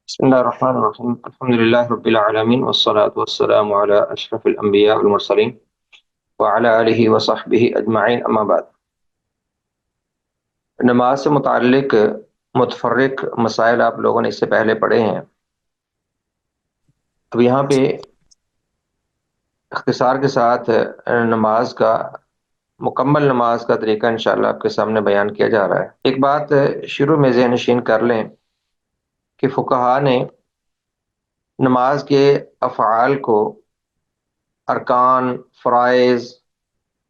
بسم الله الرحمن الرحيم الحمد لله رب العالمين والصلاة والسلام على أشرف الأنبياء والمرسلين وعلى آله وصحبه أجمعين أما بعد۔ نماز سے متعلق متفرق مسائل آپ لوگوں نے اس سے پہلے پڑھے ہیں۔ اب یہاں پہ اختصار کے ساتھ نماز کا مکمل نماز کا طریقہ انشاءاللہ آپ کے سامنے بیان کیا جا رہا ہے۔ ایک بات شروع میں ذہن نشین کر لیں کہ فقہا نے نماز کے افعال کو ارکان، فرائض،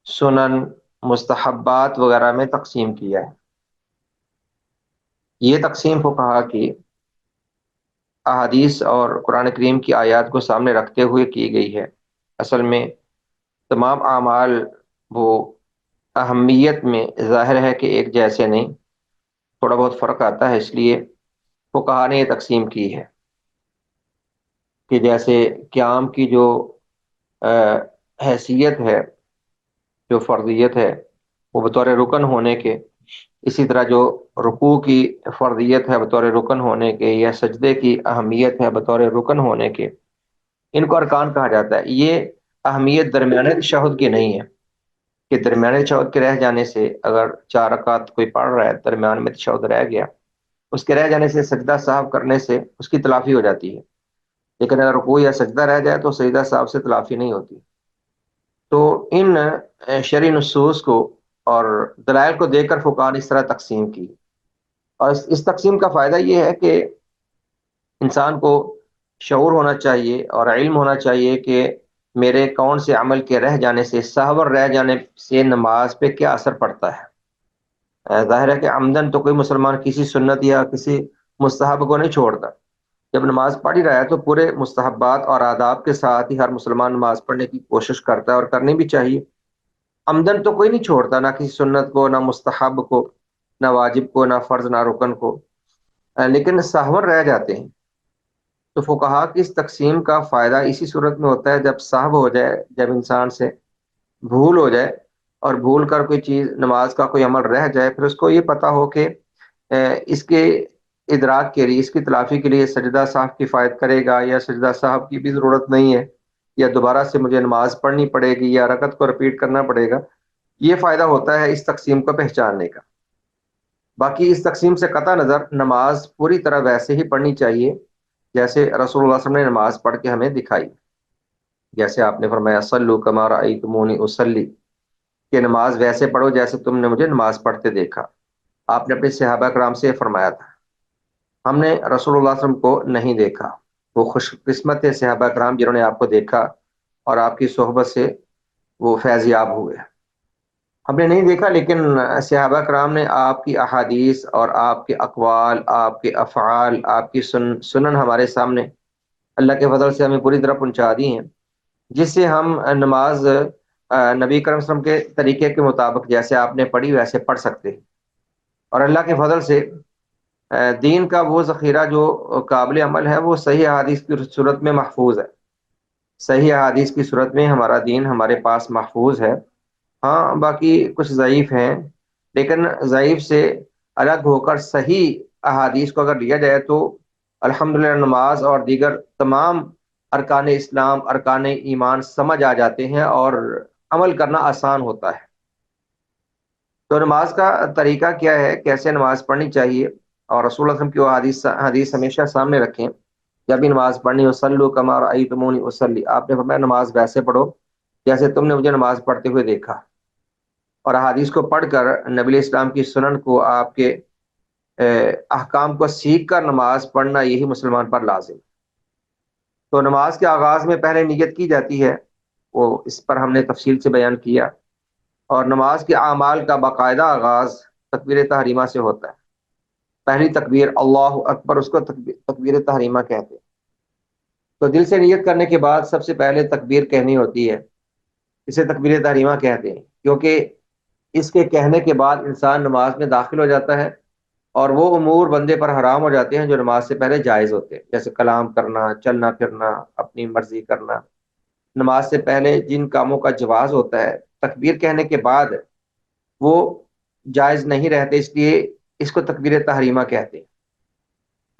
سنن، مستحبات وغیرہ میں تقسیم کیا ہے۔ یہ تقسیم فقہا کی احادیث اور قرآن کریم کی آیات کو سامنے رکھتے ہوئے کی گئی ہے۔ اصل میں تمام اعمال وہ اہمیت میں ظاہر ہے کہ ایک جیسے نہیں، تھوڑا بہت فرق آتا ہے، اس لیے فقہا نے یہ تقسیم کی ہے کہ جیسے قیام کی جو حیثیت ہے، جو فرضیت ہے وہ بطور رکن ہونے کے، اسی طرح جو رکوع کی فرضیت ہے بطور رکن ہونے کے، یا سجدے کی اہمیت ہے بطور رکن ہونے کے، ان کو ارکان کہا جاتا ہے۔ یہ اہمیت درمیانے تشہد کی نہیں ہے کہ درمیانے تشہد کے رہ جانے سے، اگر 4 رکعت کوئی پڑھ رہا ہے درمیان میں تشہد رہ گیا، اس کے رہ جانے سے سجدہ سہو کرنے سے اس کی تلافی ہو جاتی ہے، لیکن اگر رکوع یا سجدہ رہ جائے تو سجدہ سہو سے تلافی نہیں ہوتی۔ تو ان شرعی نصوص کو اور دلائل کو دیکھ کر فقہا نے اس طرح تقسیم کی، اور اس تقسیم کا فائدہ یہ ہے کہ انسان کو شعور ہونا چاہیے اور علم ہونا چاہیے کہ میرے کون سے عمل کے رہ جانے سے، سہو رہ جانے سے نماز پہ کیا اثر پڑتا ہے۔ ظاہر ہے کہ عمدن تو کوئی مسلمان کسی سنت یا کسی مستحب کو نہیں چھوڑتا۔ جب نماز پڑھ ہی رہا ہے تو پورے مستحبات اور آداب کے ساتھ ہی ہر مسلمان نماز پڑھنے کی کوشش کرتا ہے، اور کرنی بھی چاہیے۔ عمدن تو کوئی نہیں چھوڑتا، نہ کسی سنت کو، نہ مستحب کو، نہ واجب کو، نہ فرض، نہ رکن کو، لیکن سہون رہ جاتے ہیں۔ تو فقہا کی اس تقسیم کا فائدہ اسی صورت میں ہوتا ہے جب سہو ہو جائے، جب انسان سے بھول ہو جائے اور بھول کر کوئی چیز، نماز کا کوئی عمل رہ جائے، پھر اس کو یہ پتا ہو کہ اس کے ادراک کے لیے، اس کی تلافی کے لیے سجدہ سہو کفایت کرے گا، یا سجدہ سہو کی بھی ضرورت نہیں ہے، یا دوبارہ سے مجھے نماز پڑھنی پڑے گی، یا رکعت کو رپیٹ کرنا پڑے گا۔ یہ فائدہ ہوتا ہے اس تقسیم کو پہچاننے کا۔ باقی اس تقسیم سے قطع نظر نماز پوری طرح ویسے ہی پڑھنی چاہیے جیسے رسول اللہ صلی اللہ علیہ وسلم نے نماز پڑھ کے ہمیں دکھائی۔ جیسے آپ نے فرمایا صلو کما رأیتمونی اصلی، کہ نماز ویسے پڑھو جیسے تم نے مجھے نماز پڑھتے دیکھا۔ آپ نے اپنے صحابہ کرام سے فرمایا تھا۔ ہم نے رسول اللہ صلی اللہ علیہ وسلم کو نہیں دیکھا، وہ خوش قسمت تھے صحابہ کرام جنہوں نے آپ کو دیکھا اور آپ کی صحبت سے وہ فیض یاب ہوئے۔ ہم نے نہیں دیکھا، لیکن صحابہ کرام نے آپ کی احادیث اور آپ کے اقوال، آپ کے افعال، آپ کی سنن ہمارے سامنے اللہ کے فضل سے ہمیں پوری طرح پہنچا دی ہیں، جس سے ہم نماز نبی کرم صلی اللہ علیہ وسلم کے طریقے کے مطابق جیسے آپ نے پڑھی ویسے پڑھ سکتے ہیں۔ اور اللہ کے فضل سے دین کا وہ ذخیرہ جو قابل عمل ہے وہ صحیح احادیث کی صورت میں محفوظ ہے۔ صحیح احادیث کی صورت میں ہمارا دین ہمارے پاس محفوظ ہے۔ ہاں باقی کچھ ضعیف ہیں، لیکن ضعیف سے الگ ہو کر صحیح احادیث کو اگر لیا جائے تو الحمدللہ نماز اور دیگر تمام ارکان اسلام، ارکان ایمان سمجھ آ جاتے ہیں اور عمل کرنا آسان ہوتا ہے۔ تو نماز کا طریقہ کیا ہے، کیسے نماز پڑھنی چاہیے، اور رسول اللہ صلی اللہ علیہ وسلم کی وہ حدیث ہمیشہ سامنے رکھیں جب بھی نماز پڑھنی ہو۔ صلو کما رأیتمونی اصلی، آپ نے فرمایا نماز ویسے پڑھو جیسے تم نے مجھے نماز پڑھتے ہوئے دیکھا، اور احادیث کو پڑھ کر نبی علیہ السلام کی سنن کو، آپ کے احکام کو سیکھ کر نماز پڑھنا یہی مسلمان پر لازم۔ تو نماز کے آغاز میں پہلے نیت کی جاتی ہے، وہ اس پر ہم نے تفصیل سے بیان کیا، اور نماز کے اعمال کا باقاعدہ آغاز تکبیر تحریمہ سے ہوتا ہے۔ پہلی تکبیر اللہ اکبر، اس کو تکبیر تحریمہ کہتے ہیں۔ تو دل سے نیت کرنے کے بعد سب سے پہلے تکبیر کہنی ہوتی ہے، اسے تکبیر تحریمہ کہتے ہیں، کیونکہ اس کے کہنے کے بعد انسان نماز میں داخل ہو جاتا ہے، اور وہ امور بندے پر حرام ہو جاتے ہیں جو نماز سے پہلے جائز ہوتے ہیں، جیسے کلام کرنا، چلنا پھرنا، اپنی مرضی کرنا۔ نماز سے پہلے جن کاموں کا جواز ہوتا ہے تکبیر کہنے کے بعد وہ جائز نہیں رہتے، اس لیے اس کو تکبیر تحریمہ کہتے ہیں۔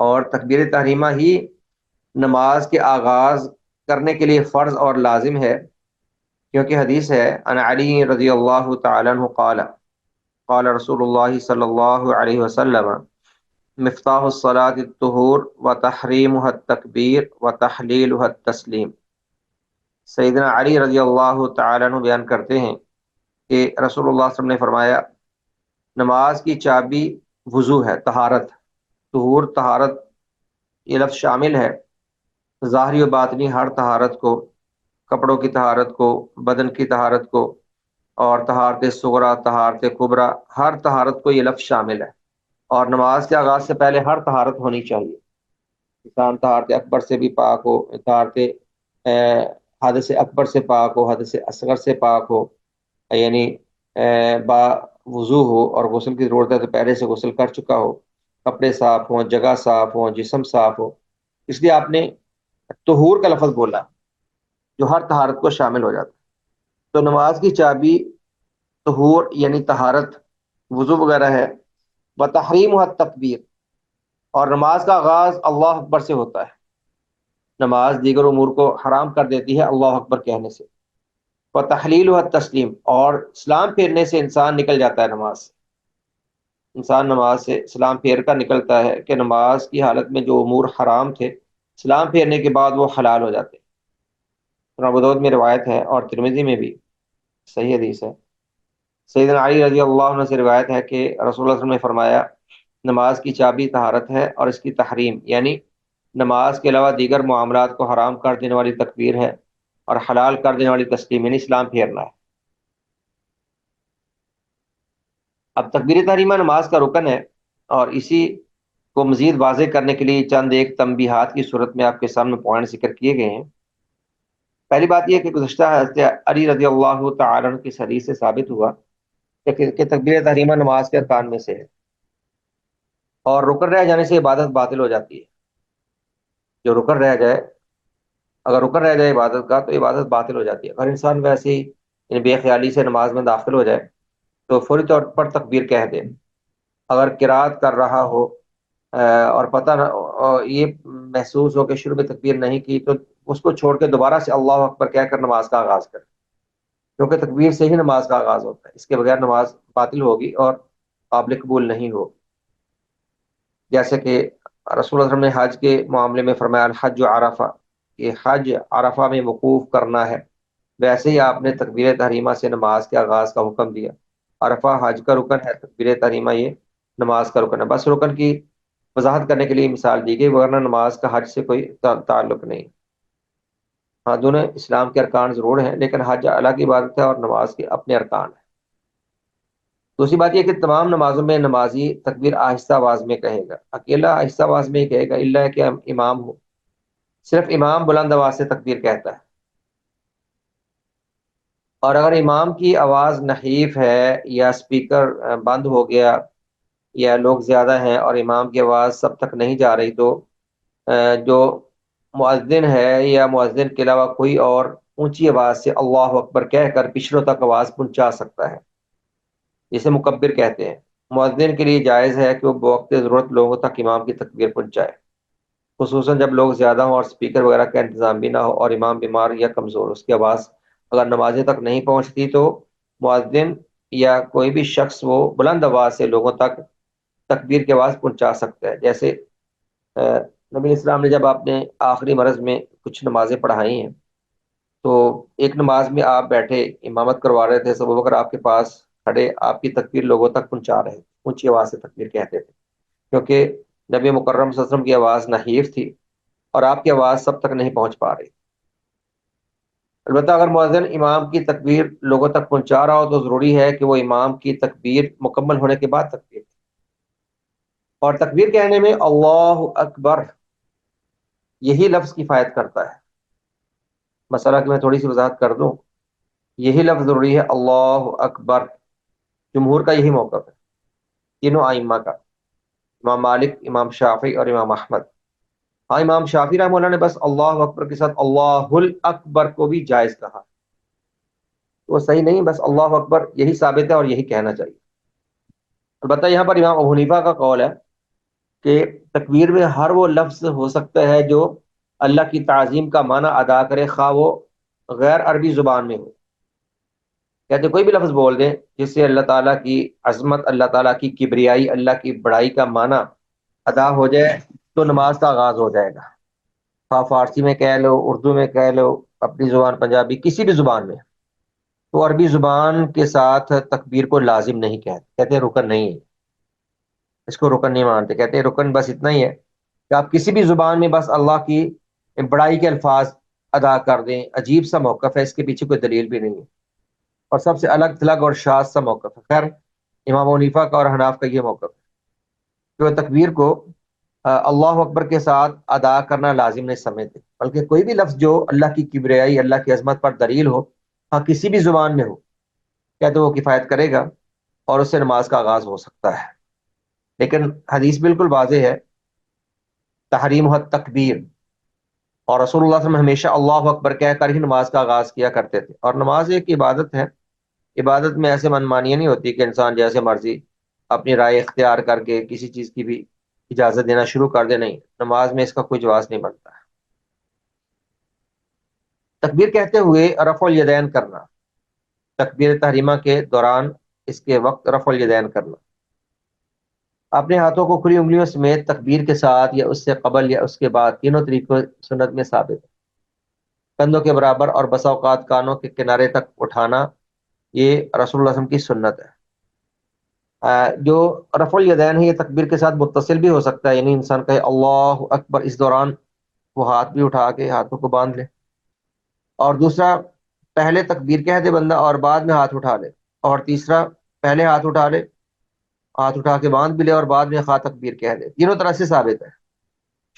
اور تکبیر تحریمہ ہی نماز کے آغاز کرنے کے لیے فرض اور لازم ہے، کیونکہ حدیث ہے ان علی رضی اللہ تعالیٰ عنہ قال قال رسول اللہ صلی اللہ علیہ وسلم مفتاح الصلاۃ الطہور وتحریمها التکبیر وتحلیلها التسلیم۔ سیدنا علی رضی اللہ تعالیٰ عنہ بیان کرتے ہیں کہ رسول اللہ صلی اللہ علیہ وسلم نے فرمایا، نماز کی چابی وضو ہے، طہارت، طہور طہارت، یہ لفظ شامل ہے ظاہری و باطنی ہر طہارت کو، کپڑوں کی طہارت کو، بدن کی طہارت کو، اور طہارت صغرا طہارت کبرا، ہر طہارت کو یہ لفظ شامل ہے۔ اور نماز کے آغاز سے پہلے ہر طہارت ہونی چاہیے، انسان طہارت اکبر سے بھی پاک ہو، طہارت حدث اکبر سے پاک ہو، حدث اصغر سے پاک ہو، یعنی با وضو ہو، اور غسل کی ضرورت ہے تو پہلے سے غسل کر چکا ہو، کپڑے صاف ہوں، جگہ صاف ہوں، جسم صاف ہو۔ اس لیے آپ نے طہور کا لفظ بولا جو ہر طہارت کو شامل ہو جاتا ہے۔ تو نماز کی چابی طہور یعنی طہارت، وضو وغیرہ ہے، بتحریم و تکبیر، اور نماز کا آغاز اللہ اکبر سے ہوتا ہے۔ نماز دیگر امور کو حرام کر دیتی ہے اللہ اکبر کہنے سے۔ وتحلیل و تسلیم، اور سلام پھیرنے سے انسان نکل جاتا ہے نماز سے، انسان نماز سے سلام پھیر کر نکلتا ہے کہ نماز کی حالت میں جو امور حرام تھے سلام پھیرنے کے بعد وہ حلال ہو جاتے ہیں۔ سنن ابو داؤد میں روایت ہے اور ترمذی میں بھی صحیح حدیث ہے، سیدنا علی رضی اللہ عنہ سے روایت ہے کہ رسول اللہ صلی اللہ علیہ وسلم نے فرمایا، نماز کی چابی طہارت ہے، اور اس کی تحریم یعنی نماز کے علاوہ دیگر معاملات کو حرام کر دینے والی تکبیر ہے، اور حلال کر دینے والی تسلیم یعنی اسلام پھیرنا ہے۔ اب تکبیر تحریمہ نماز کا رکن ہے، اور اسی کو مزید واضح کرنے کے لیے چند ایک تنبیہات کی صورت میں آپ کے سامنے پوائنٹ ذکر کیے گئے ہیں۔ پہلی بات یہ کہ گزشتہ حضرت علی رضی اللہ تعالیٰ عنہ کی حدیث سے ثابت ہوا کہ تکبیر تحریمہ نماز کے ارکان میں سے ہے، اور رکن رہ جانے سے عبادت باطل ہو جاتی ہے۔ جو رکن رہ جائے، اگر رکن رہ جائے عبادت کا تو عبادت باطل ہو جاتی ہے۔ اگر انسان ویسے ہی یعنی بے خیالی سے نماز میں داخل ہو جائے تو فوری طور پر تکبیر کہہ دے، اگر قرات کر رہا ہو اور پتہ نہ یہ محسوس ہو کہ شروع میں تکبیر نہیں کی، تو اس کو چھوڑ کے دوبارہ سے اللہ اکبر کہہ کر نماز کا آغاز کرے، کیونکہ تکبیر سے ہی نماز کا آغاز ہوتا ہے، اس کے بغیر نماز باطل ہوگی اور قابل قبول نہیں ہوگی۔ جیسے کہ رسول اللہ صلی اللہ علیہ وسلم نے حج کے معاملے میں فرمایا الحج عرفہ، کہ حج عرفہ میں وقوف کرنا ہے، ویسے ہی آپ نے تکبیر تحریمہ سے نماز کے آغاز کا حکم دیا۔ عرفہ حج کا رکن ہے، تکبیر تحریمہ یہ نماز کا رکن ہے۔ بس رکن کی وضاحت کرنے کے لیے مثال دی گئی، ورنہ نماز کا حج سے کوئی تعلق نہیں۔ ہاں، دونوں اسلام کے ارکان ضرور ہیں، لیکن حج الگ عبادت ہے اور نماز کے اپنے ارکان ہیں۔ دوسری بات یہ کہ تمام نمازوں میں نمازی تکبیر آہستہ آواز میں کہے گا، اکیلا آہستہ آواز میں ہی کہے گا، الا کہ امام ہو، صرف امام بلند آواز سے تکبیر کہتا ہے۔ اور اگر امام کی آواز نحیف ہے یا اسپیکر بند ہو گیا یا لوگ زیادہ ہیں اور امام کی آواز سب تک نہیں جا رہی، تو جو مؤذن ہے یا مؤذن کے علاوہ کوئی اور اونچی آواز سے اللہ اکبر کہہ کر پچھلوں تک آواز پہنچا سکتا ہے، جسے مکبر کہتے ہیں۔ مؤذن کے لیے جائز ہے کہ وہ بوقت ضرورت لوگوں تک امام کی تکبیر پہنچائے، خصوصاً جب لوگ زیادہ ہوں اور اسپیکر وغیرہ کا انتظام بھی نہ ہو اور امام بیمار یا کمزور، اس کی آواز اگر نمازیں تک نہیں پہنچتی تو مؤذن یا کوئی بھی شخص وہ بلند آواز سے لوگوں تک تکبیر کی آواز پہنچا سکتا ہے۔ جیسے نبی اسلام نے جب آپ نے آخری مرض میں کچھ نمازیں پڑھائی ہیں تو ایک نماز میں آپ بیٹھے امامت کروا رہے تھے، ابو بکر آپ کے پاس کھڑے آپ کی تکبیر لوگوں تک پہنچا رہے تھے، اونچی آواز سے تکبیر کہتے تھے، کیونکہ نبی مکرم صلی اللہ علیہ وسلم کی آواز نحیف تھی اور آپ کی آواز سب تک نہیں پہنچ پا رہی۔ البتہ اگر مؤذن امام کی تکبیر لوگوں تک پہنچا رہا ہو تو ضروری ہے کہ وہ امام کی تکبیر مکمل ہونے کے بعد تکبیر، اور تکبیر کہنے میں اللہ اکبر یہی لفظ کفایت کرتا ہے۔ مسئلہ کہ میں تھوڑی سی وضاحت کر دوں، یہی لفظ ضروری ہے اللہ اکبر، جمہور کا یہی موقف ہے، تینوں ائمہ کا، امام مالک، امام شافعی اور امام احمد۔ ہاں، امام شافعی رحمہ اللہ نے بس اللہ اکبر کے ساتھ اللہ اکبر کو بھی جائز کہا، وہ صحیح نہیں، بس اللہ اکبر یہی ثابت ہے اور یہی کہنا چاہیے۔ البتہ یہاں پر امام ابو حنیفہ کا قول ہے کہ تکبیر میں ہر وہ لفظ ہو سکتا ہے جو اللہ کی تعظیم کا معنی ادا کرے، خواہ وہ غیر عربی زبان میں ہو۔ کہتے کوئی بھی لفظ بول دیں جس سے اللہ تعالیٰ کی عظمت، اللہ تعالیٰ کی کبریائی، اللہ کی بڑائی کا معنی ادا ہو جائے تو نماز کا آغاز ہو جائے گا۔ خواہ فارسی میں کہہ لو، اردو میں کہہ لو، اپنی زبان پنجابی، کسی بھی زبان میں، تو عربی زبان کے ساتھ تکبیر کو لازم نہیں کہتے ہیں رکن نہیں ہے، اس کو رکن نہیں مانتے۔ کہتے ہیں رکن بس اتنا ہی ہے کہ آپ کسی بھی زبان میں بس اللہ کی بڑائی کے الفاظ ادا کر دیں۔ عجیب سا موقف ہے، اس کے پیچھے کوئی دلیل بھی نہیں ہے، اور سب سے الگ تھلگ اور شاذ سا موقف ہے۔ خیر، امام حنیفہ کا اور حناف کا یہ موقف ہے کہ وہ تکبیر کو اللہ اکبر کے ساتھ ادا کرنا لازم نہیں سمجھتے، بلکہ کوئی بھی لفظ جو اللہ کی کبریائی، اللہ کی عظمت پر دلیل ہو، ہاں کسی بھی زبان میں ہو، کہتے وہ کفایت کرے گا اور اس سے نماز کا آغاز ہو سکتا ہے۔ لیکن حدیث بالکل واضح ہے، تحریم تکبیر، اور رسول اللہ صلی اللہ علیہ وسلم ہمیشہ اللہ اکبر کہہ کر ہی نماز کا آغاز کیا کرتے تھے۔ اور نماز ایک عبادت ہے، عبادت میں ایسے منمانیاں نہیں ہوتی کہ انسان جیسے مرضی اپنی رائے اختیار کر کے کسی چیز کی بھی اجازت دینا شروع کر دے، نہیں، نماز میں اس کا کوئی جواز نہیں بنتا ہے۔ تکبیر کہتے ہوئے رفع الیدین کرنا، تکبیر تحریمہ کے دوران اس کے وقت رفع الیدین کرنا، اپنے ہاتھوں کو کھلی انگلیوں سمیت تکبیر کے ساتھ یا اس سے قبل یا اس کے بعد، تینوں طریقوں سنت میں ثابت ہے۔ کندھوں کے برابر اور بسا اوقات کانوں کے کنارے تک اٹھانا، یہ رسول اللہ صلی اللہ علیہ وسلم کی سنت ہے۔ جو رفع الیدین ہے یہ تکبیر کے ساتھ متصل بھی ہو سکتا ہے، یعنی انسان کہے اللہ اکبر، اس دوران وہ ہاتھ بھی اٹھا کے ہاتھوں کو باندھ لے، اور دوسرا پہلے تکبیر کہہ دے بندہ اور بعد میں ہاتھ اٹھا لے، اور تیسرا پہلے ہاتھ اٹھا لے، ہاتھ اٹھا کے باندھ بھی لے اور بعد میں خواہ تکبیر کہہ دے۔ تینوں طرح سے ثابت ہے،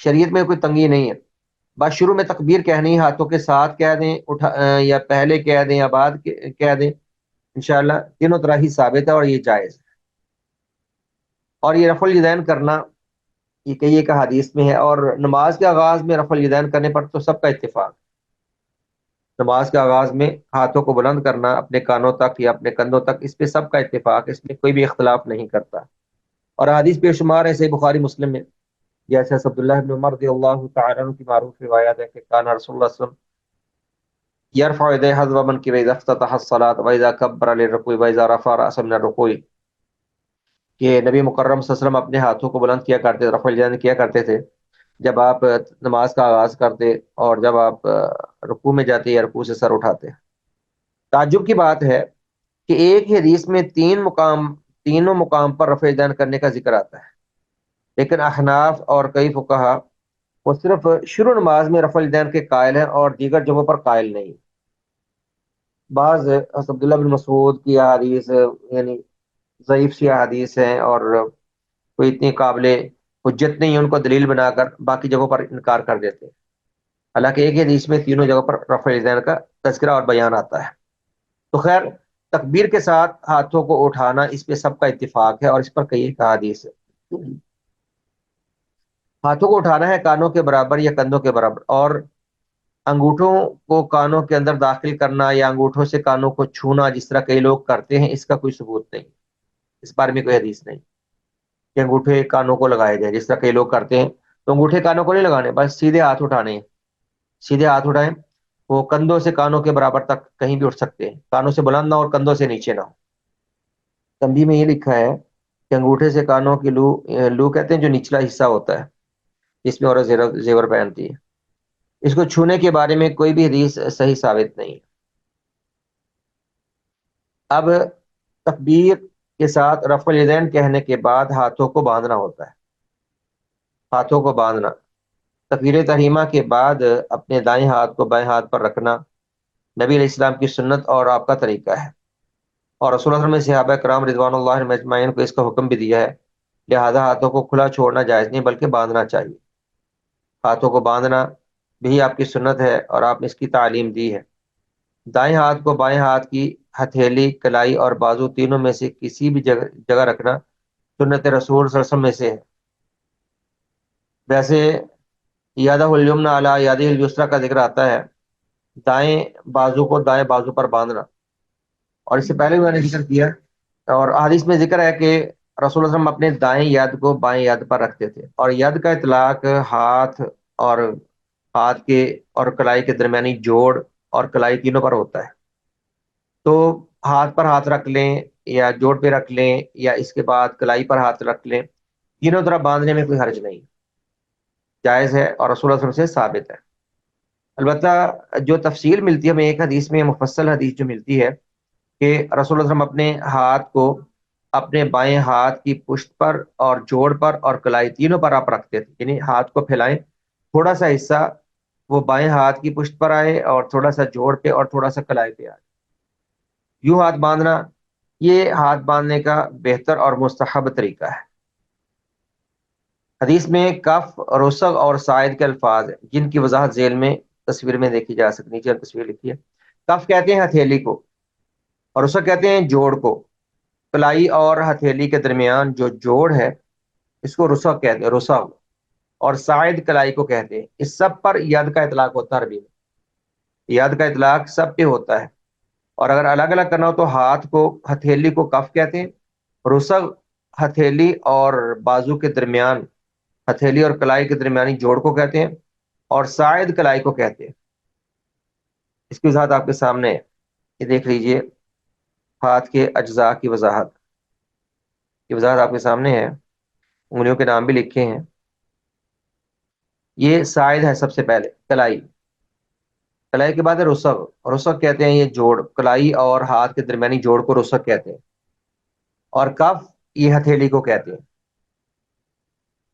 شریعت میں کوئی تنگی نہیں ہے۔ بس شروع میں تکبیر کہنی ہاتھوں کے ساتھ کہہ دیں، یا پہلے کہہ دیں یا بعد کہہ دیں، انشاءاللہ تینوں طرح ہی ثابت ہے اور یہ جائز ہے۔ اور یہ رفع الیدین کرنا یہ کئی ایک حدیث میں ہے، اور نماز کے آغاز میں رفع الیدین کرنے پر تو سب کا اتفاق، نماز کے آغاز میں ہاتھوں کو بلند کرنا اپنے کانوں تک یا اپنے کندھوں تک، اس پہ سب کا اتفاق، اس میں کوئی بھی اختلاف نہیں کرتا۔ اور حدیث بے شمار ہے صحیح بخاری مسلم میں، جیسے عبداللہ بن عمر رضی اللہ تعالیٰ عنہ کی معروف روایت ہے کہ کان رسول اللہ صلی اللہ علیہ وسلم یرفع یدیہ حذو منکبیہ اذا افتتح الصلاۃ واذا کبر للرکوع واذا رفع رأسه من الرکوع، کہ نبی مکرم صلی اللہ علیہ وسلم اپنے ہاتھوں کو بلند کیا کرتے، رفع الیدین کیا کرتے تھے جب آپ نماز کا آغاز کرتے اور جب آپ رکوع میں جاتے یا رکوع سے سر اٹھاتے۔ تعجب کی بات ہے کہ ایک ہی حدیث میں تینوں مقام پر رفع الیدین کرنے کا ذکر آتا ہے، لیکن احناف اور کئی فقہا وہ صرف شروع نماز میں رفع الیدین کے قائل ہیں اور دیگر جگہوں پر قائل نہیں۔ بعض عبداللہ بن مسعود کی احادیث یعنی ضعیف سی احادیث ہیں اور کوئی اتنی قابل حجت نہیں ہے، ان کو دلیل بنا کر باقی جگہوں پر انکار کر دیتے ہیں، حالانکہ ایک ہی حدیث میں تینوں جگہوں پر رفع الیدین کا تذکرہ اور بیان آتا ہے۔ تو خیر، تکبیر کے ساتھ ہاتھوں کو اٹھانا اس پہ سب کا اتفاق ہے اور اس پر کئی ایک احادیث ہے۔ ہاتھوں کو اٹھانا ہے کانوں کے برابر یا کندھوں کے برابر، اور انگوٹھوں کو کانوں کے اندر داخل کرنا یا انگوٹھوں سے کانوں کو چھونا جس طرح کئی لوگ کرتے ہیں، اس کا کوئی ثبوت نہیں، اس بارے میں کوئی حدیث نہیں کہ انگوٹھے کانوں کو لگائے جائیں جس طرح کئی لوگ کرتے ہیں۔ تو انگوٹھے کانوں کو نہیں لگانے، بس سیدھے ہاتھ اٹھانے ہیں، سیدھے ہاتھ اٹھائیں، وہ کندھوں سے کانوں کے برابر تک کہیں بھی اٹھ سکتے ہیں، کانوں سے بلند نہ اور کندھوں سے نیچے نہ ہو۔ تنبیہ میں یہ لکھا ہے کہ انگوٹھے سے کانوں کی لو کہتے ہیں جو نچلا حصہ ہوتا ہے جس میں عورت زیور پہنتی ہے، اس کو چھونے کے بارے میں کوئی بھی حدیث صحیح ثابت نہیں۔ اب تکبیر کے ساتھ رفع الیدین کہنے کے بعد ہاتھوں کو باندھنا ہوتا ہے، ہاتھوں کو باندھنا، تکبیر تحریمہ کے بعد اپنے دائیں ہاتھ کو بائیں ہاتھ پر رکھنا نبی علیہ السلام کی سنت اور آپ کا طریقہ ہے، اور رسول اللہ صلی اللہ علیہ وسلم نے صحابہ کرام رضوان اللہ علیہم اجمعین کو اس کا حکم بھی دیا ہے، لہذا ہاتھوں کو کھلا چھوڑنا جائز نہیں بلکہ باندھنا چاہیے۔ ہاتھوں کو باندھنا بھی آپ کی سنت ہے اور آپ نے اس کی تعلیم دی ہے۔ دائیں ہاتھ کو بائیں ہاتھ کی ہتھیلی، کلائی اور بازو تینوں میں سے کسی بھی جگہ رکھنا سنت رسول صلی اللہ علیہ وسلم میں سے ہے۔ ویسے یادہ الیمنی علی یادہ الیسریٰ کا ذکر آتا ہے، دائیں بازو کو دائیں بازو پر باندھنا، اور اس سے پہلے بھی میں نے ذکر کیا اور حدیث میں ذکر ہے کہ رسول اللہ صلی اللہ علیہ وسلم اپنے دائیں ید کو بائیں ید پر رکھتے تھے، اور ید کا اطلاق ہاتھ اور ہاتھ کے اور کلائی کے درمیانی جوڑ اور کلائی تینوں پر ہوتا ہے۔ تو ہاتھ پر ہاتھ رکھ لیں یا جوڑ پہ رکھ لیں یا اس کے بعد کلائی پر ہاتھ رکھ لیں، تینوں طرف باندھنے میں کوئی حرج نہیں، جائز ہے اور رسول اللہ صلی اللہ علیہ وسلم سے ثابت ہے۔ البتہ جو تفصیل ملتی ہے ہمیں ایک حدیث میں، مفصل حدیث جو ملتی ہے کہ رسول اللہ صلی اللہ علیہ وسلم اپنے ہاتھ کو اپنے بائیں ہاتھ کی پشت پر اور جوڑ پر اور کلائی تینوں پر آپ رکھتے تھے، یعنی ہاتھ کو پھیلائیں، تھوڑا سا حصہ وہ بائیں ہاتھ کی پشت پر آئے اور تھوڑا سا جوڑ پہ اور تھوڑا سا کلائی پہ آئے، یوں ہاتھ باندھنا یہ ہاتھ باندھنے کا بہتر اور مستحب طریقہ ہے۔ حدیث میں کف، رسغ اور سائد کے الفاظ ہیں جن کی وضاحت ذیل میں تصویر میں دیکھی جا سکتی، نیچے تصویر لکھی ہے۔ کف کہتے ہیں ہتھیلی کو، اور رسغ کہتے ہیں جوڑ کو، کلائی اور ہتھیلی کے درمیان جو جوڑ ہے اس کو رسغ کہتے ہیں، رسغ، اور سائد کلائی کو کہتے ہیں۔ اس سب پر ید کا اطلاق ہوتا ہے، عربی میں ید کا اطلاق سب پہ ہوتا ہے، اور اگر الگ الگ کرنا ہو تو ہاتھ کو، ہتھیلی کو کف کہتے ہیں، رسغ ہتھیلی اور بازو کے درمیان، ہتھیلی اور کلائی کے درمیانی جوڑ کو کہتے ہیں، اور سائد کلائی کو کہتے ہیں۔ اس کی وضاحت آپ کے سامنے ہے، یہ دیکھ لیجئے، ہاتھ کے اجزاء کی وضاحت، یہ وضاحت آپ کے سامنے ہے، انگلیوں کے نام بھی لکھے ہیں۔ یہ سائد ہے سب سے پہلے، کلائی، کلائی کے بعد ہے رسغ، رسغ کہتے ہیں یہ جوڑ، کلائی اور ہاتھ کے درمیانی جوڑ کو رسغ کہتے ہیں، اور کف یہ ہتھیلی کو کہتے ہیں۔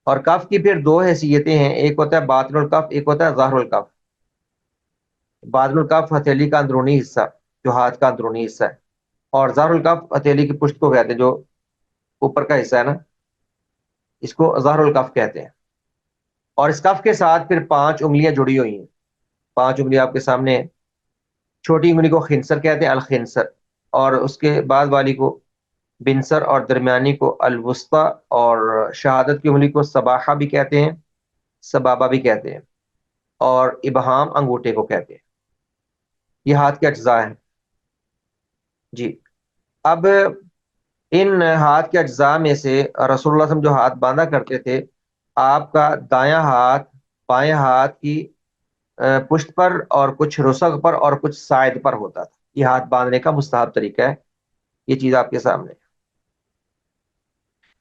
اور کف کی پھر دو حیثیتیں ہیں، ایک ہوتا ہے باطن الکف، ایک ہوتا ہے ظاہر الکف۔ باطن الکف ہتھیلی کا اندرونی حصہ جو ہاتھ کا اندرونی حصہ ہے، اور ظاہر الکف ہتھیلی کی پشت کو کہتے ہیں جو اوپر کا حصہ ہے نا، اس کو ظاہر الکف کہتے ہیں۔ اور اس کف کے ساتھ پھر 5 انگلیاں جڑی ہوئی ہیں، 5 انگلیاں آپ کے سامنے ہیں۔ چھوٹی انگلی کو خنصر کہتے ہیں، الخنصر، اور اس کے بعد والی کو بنصر، اور درمیانی کو الوسطی، اور شہادت کی انگلی کو سباحہ بھی کہتے ہیں، سبابہ بھی کہتے ہیں، اور ابہام انگوٹھے کو کہتے ہیں۔ یہ ہاتھ کے اجزاء ہیں جی۔ اب ان ہاتھ کے اجزاء میں سے رسول اللہ صلی اللہ علیہ وسلم جو ہاتھ باندھا کرتے تھے، آپ کا دایاں ہاتھ بائیں ہاتھ کی پشت پر اور کچھ رسغ پر اور کچھ سائد پر ہوتا تھا۔ یہ ہاتھ باندھنے کا مستحب طریقہ ہے، یہ چیز آپ کے سامنے ہے۔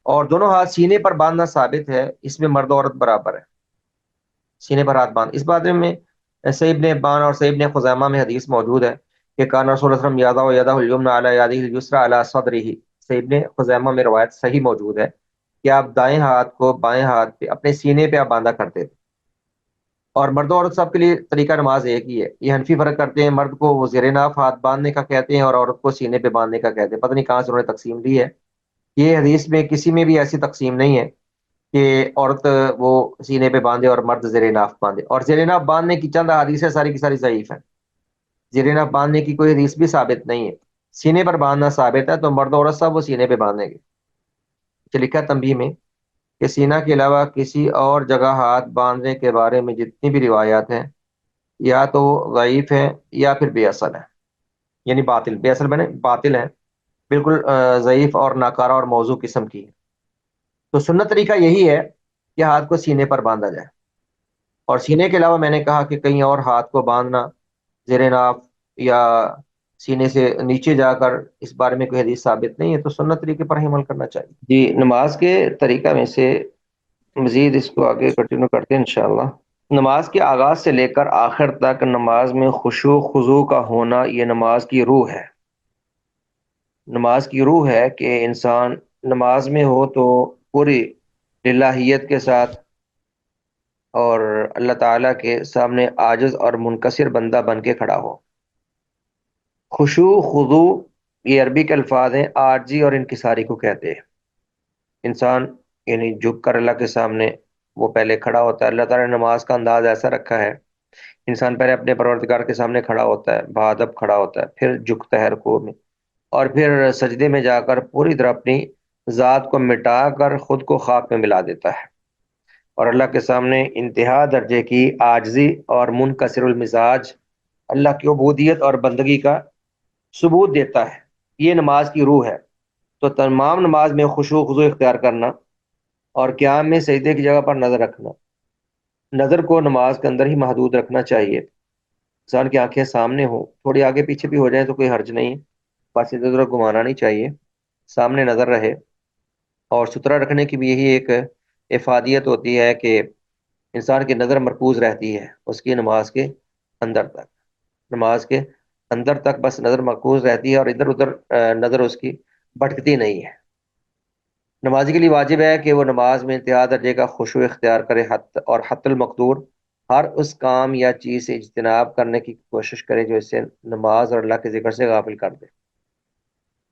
اور دونوں ہاتھ سینے پر باندھنا ثابت ہے، اس میں مرد و عورت برابر ہے، سینے پر ہاتھ باندھ۔ اس بارے میں صحیح ابن حبان اور صحیح ابن خزیمہ میں حدیث موجود ہے کہ کان رسول اللہ صلی اللہ علیہ وسلم یدہ الیمنی علی یدہ الیسری علی صدرہ، صحیح ابن خزیمہ میں روایت صحیح موجود ہے کہ آپ دائیں ہاتھ کو بائیں ہاتھ پہ اپنے سینے پہ آپ باندھا کرتے تھے۔ اور مرد و عورت سب کے لیے طریقہ نماز ایک ہی ہے۔ یہ حنفی فرق کرتے ہیں، مرد کو وہ زیر ناف ہاتھ باندھنے کا کہتے ہیں اور عورت کو سینے پہ باندھنے کا کہتے ہیں، پتہ نہیں کہاں سے انہوں نے تقسیم دی ہے۔ یہ حدیث میں کسی میں بھی ایسی تقسیم نہیں ہے کہ عورت وہ سینے پہ باندھے اور مرد زیر ناف باندھے، اور زیر ناف باندھنے کی چند حدیثیں ساری کی ساری ضعیف ہیں، زیر ناف باندھنے کی کوئی حدیث بھی ثابت نہیں ہے۔ سینے پر باندھنا ثابت ہے، تو مرد و عورت سب وہ سینے پہ باندھیں گے۔ کہ لکھا ہے تنبیہ میں کہ سینہ کے علاوہ کسی اور جگہ ہاتھ باندھنے کے بارے میں جتنی بھی روایات ہیں یا تو وہ ضعیف ہیں یا پھر بے اصل ہیں، یعنی باطل، بے اصل بنے باطل ہیں، بالکل ضعیف اور ناکارہ اور موضوع قسم کی ہے۔ تو سنت طریقہ یہی ہے کہ ہاتھ کو سینے پر باندھا جائے، اور سینے کے علاوہ میں نے کہا کہ کہیں اور ہاتھ کو باندھنا زیر ناف یا سینے سے نیچے جا کر، اس بارے میں کوئی حدیث ثابت نہیں ہے، تو سنت طریقے پر ہی عمل کرنا چاہیے جی۔ نماز کے طریقہ میں سے مزید اس کو آگے کنٹینیو کرتے ہیں انشاءاللہ۔ نماز کے آغاز سے لے کر آخر تک نماز میں خشوع خضوع کا ہونا یہ نماز کی روح ہے۔ نماز کی روح ہے کہ انسان نماز میں ہو تو پوری للہیت کے ساتھ اور اللہ تعالیٰ کے سامنے عاجز اور منکسر بندہ بن کے کھڑا ہو۔ خشوع خضوع یہ عربی کے الفاظ ہیں، عاجزی اور انکساری کو کہتے ہیں۔ انسان یعنی جھک کر اللہ کے سامنے وہ پہلے کھڑا ہوتا ہے۔ اللہ تعالیٰ نے نماز کا انداز ایسا رکھا ہے، انسان پہلے اپنے پروردگار کے سامنے کھڑا ہوتا ہے، بادب کھڑا ہوتا ہے، پھر جھکتا ہے رکوع میں، اور پھر سجدے میں جا کر پوری طرح اپنی ذات کو مٹا کر خود کو خاک میں ملا دیتا ہے، اور اللہ کے سامنے انتہا درجے کی عاجزی اور منکسر المزاج اللہ کی عبودیت اور بندگی کا ثبوت دیتا ہے۔ یہ نماز کی روح ہے۔ تو تمام نماز میں خشوع و خضوع اختیار کرنا اور قیام میں سجدے کی جگہ پر نظر رکھنا، نظر کو نماز کے اندر ہی محدود رکھنا چاہیے، انسان کی آنکھیں سامنے ہوں، تھوڑی آگے پیچھے بھی ہو جائیں تو کوئی حرج نہیں، بس ادھر ادھر گھمانا نہیں چاہیے، سامنے نظر رہے۔ اور سترہ رکھنے کی بھی یہی ایک افادیت ہوتی ہے کہ انسان کی نظر مرکوز رہتی ہے اس کی نماز کے اندر تک، نماز کے اندر تک بس نظر مرکوز رہتی ہے اور ادھر ادھر نظر اس کی بھٹکتی نہیں ہے۔ نمازی کے لیے واجب ہے کہ وہ نماز میں انتہا درجے کا خشوع اختیار کرے، اور حت المقدور ہر اس کام یا چیز سے اجتناب کرنے کی کوشش کرے جو اسے نماز اور اللہ کے ذکر سے غافل کر دے۔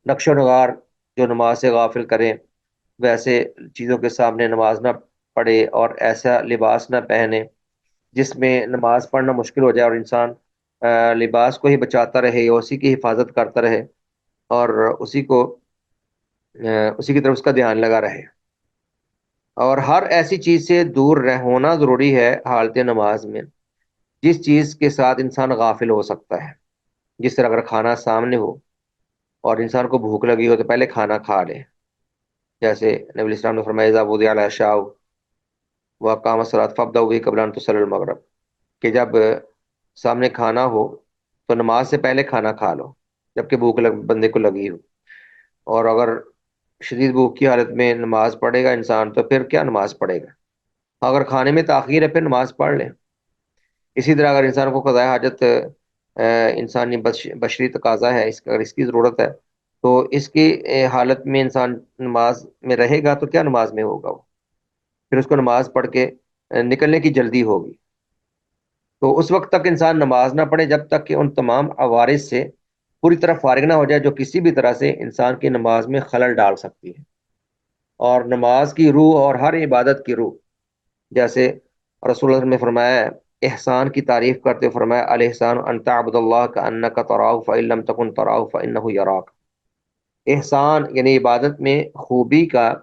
نقش و نگار جو نماز سے غافل کرے، ویسے چیزوں کے سامنے نماز نہ پڑھے اور ایسا لباس نہ پہنے جس میں نماز پڑھنا مشکل ہو جائے، اور انسان لباس کو ہی بچاتا رہے یا اسی کی حفاظت کرتا رہے اور اسی کی طرف اس کا دھیان لگا رہے۔ اور ہر ایسی چیز سے دور ہونا ضروری ہے حالت نماز میں جس چیز کے ساتھ انسان غافل ہو سکتا ہے، جس طرح اگر کھانا سامنے ہو اور انسان کو بھوک لگی ہو تو پہلے کھانا کھا لے، جیسے نبی علیہ السلام نے فرمایا اذا وضع العشاء وقام الصلاۃ فابدؤوا به قبل ان تصلوا المغرب، کہ جب سامنے کھانا ہو تو نماز سے پہلے کھانا کھا لو جبکہ بھوک بندے کو لگی ہو، اور اگر شدید بھوک کی حالت میں نماز پڑھے گا انسان تو پھر کیا نماز پڑھے گا، اگر کھانے میں تاخیر ہے پھر نماز پڑھ لے۔ اسی طرح اگر انسان کو قضاء حاجت انسانی بشری تقاضا ہے، اگر اس کی ضرورت ہے تو اس کی حالت میں انسان نماز میں رہے گا تو کیا نماز میں ہوگا، وہ پھر اس کو نماز پڑھ کے نکلنے کی جلدی ہوگی۔ تو اس وقت تک انسان نماز نہ پڑھے جب تک کہ ان تمام عوارض سے پوری طرح فارغ نہ ہو جائے جو کسی بھی طرح سے انسان کی نماز میں خلل ڈال سکتی ہے۔ اور نماز کی روح اور ہر عبادت کی روح، جیسے رسول اللہ نے فرمایا ہے، احسان کی تعریف کرتے ہوئے فرمایا الاحسان ان تعبد اللہ کانک تراہ فان لم تکن تراہ فانہ یراک۔ احسان یعنی عبادت میں خوبی کا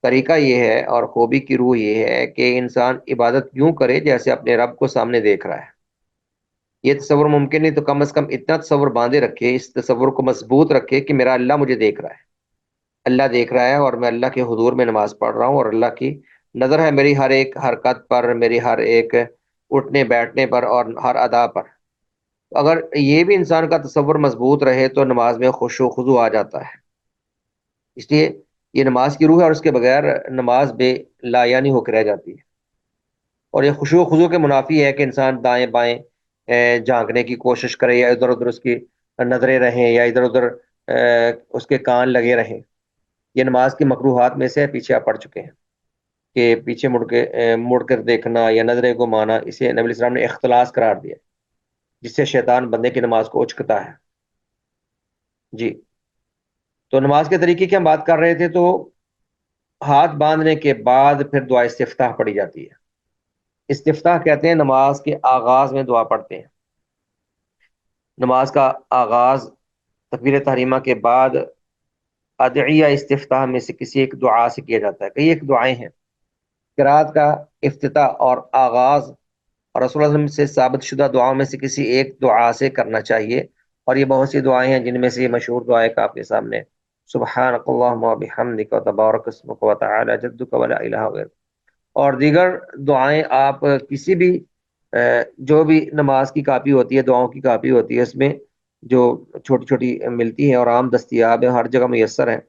طریقہ یہ ہے اور خوبی کی روح یہ ہے کہ انسان عبادت یوں کرے جیسے اپنے رب کو سامنے دیکھ رہا ہے۔ یہ تصور ممکن نہیں تو کم از کم اتنا تصور باندھے رکھے، اس تصور کو مضبوط رکھے کہ میرا اللہ مجھے دیکھ رہا ہے، اللہ دیکھ رہا ہے اور میں اللہ کے حضور میں نماز پڑھ رہا ہوں، اور اللہ کی نظر ہے میری ہر ایک حرکت پر، میری ہر ایک اٹھنے بیٹھنے پر اور ہر ادا پر۔ اگر یہ بھی انسان کا تصور مضبوط رہے تو نماز میں خشوع و خضوع آ جاتا ہے۔ اس لیے یہ نماز کی روح ہے اور اس کے بغیر نماز بے لا یعنی ہو کے رہ جاتی ہے۔ اور یہ خشوع و خضوع کے منافی ہے کہ انسان دائیں بائیں جھانکنے کی کوشش کرے یا ادھر ادھر اس کی نظریں رہیں یا ادھر ادھر اس کے کان لگے رہیں۔ یہ نماز کے مکروہات میں سے پیچھے آپ پڑ چکے ہیں کہ پیچھے مڑ کر دیکھنا یا نظریں گھمانا، اسے نبی علیہ السلام نے اختلاس قرار دیا جس سے شیطان بندے کی نماز کو اچکتا ہے۔ جی، تو نماز کے طریقے کی ہم بات کر رہے تھے، تو ہاتھ باندھنے کے بعد پھر دعا استفتاح پڑھی جاتی ہے۔ استفتاح کہتے ہیں نماز کے آغاز میں دعا پڑھتے ہیں۔ نماز کا آغاز تکبیر تحریمہ کے بعد ادعیہ استفتاح میں سے کسی ایک دعا سے کیا جاتا ہے۔ کئی ایک دعائیں ہیں۔ قرات کا افتتاح اور آغاز اور رسول اللہ صلی اللہ علیہ وسلم سے ثابت شدہ دعاؤں میں سے کسی ایک دعا سے کرنا چاہیے، اور یہ بہت سی دعائیں ہیں جن میں سے یہ مشہور دعا ہے کہ آپ کے سامنے سبحانک اللہم وبحمدک وتبارک اسمک وتعالی جدک ولا الہ غیرک، اور دیگر دعائیں آپ کسی بھی جو بھی نماز کی کاپی ہوتی ہے، دعاؤں کی کاپی ہوتی ہے، اس میں جو چھوٹی چھوٹی ملتی ہیں اور عام دستیاب ہے، ہر جگہ میسر ہے،